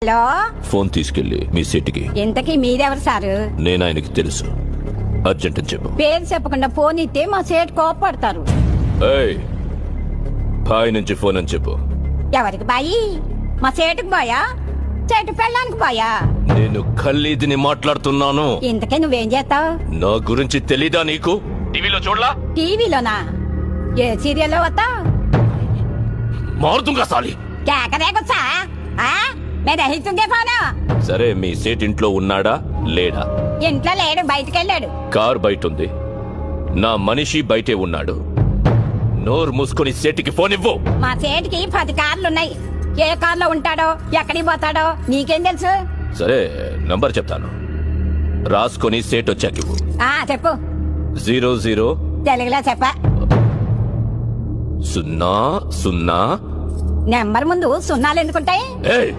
Hello, phone తీసుకెళ్లి మీ సీటుకి. ఇంతకీ మీరెవరు సారు? నేను ఆయనకి తెలుసు. అర్జెంట్ అని చెప్పు. పేరు చెప్పకుండా ఫోన్ ఇస్తే మా సేటు కోపడతారు. ఏయ్, బాయ్ నుంచి ఫోన్ అని చెప్పు. ఎవరికి బాయి? మా సేటుకు బాయా? సేటు పెళ్ళానికి బాయా? నేను ఖల్లీదిని మాట్లాడుతున్నాను. ఇంతకే నువ్వేం చేస్తావు? నా గురించి తెలీదా నీకు? టీవీలో చూడలా? టీవీలోనా? ఏ సీరియల్లో వస్తావు? మారుతుంగా సాలి. కేకరేకొచ్చా? మీరు రహిస్తుందే ఫోను. సరే, మీ సేట్ ఇంట్లో ఉన్నాడా లేడా? ఇంట్లో లేడు, బయటకెళ్ళాడు. కార్ బయట ఉంది. నా మనిషి బయటే ఉన్నాడు. నోరు మూసుకొని సేటికి ఫోన్ ఇవ్వు. మా సేటుకి 10 కార్లున్నాయి. ఏ కార్లో ఉంటాడో ఎక్కడికి పోతాడో నీకేం తెలుసు? సరే, నంబర్ చెప్తాను, రాసుకొని సేట్ వచ్చాక ఇవ్వు. చెప్పు. 00 తెలుగులో చెప్పా. 00. నెంబర్ ముందు సున్నాలు ఎందుకుంటాయి? ఏయ్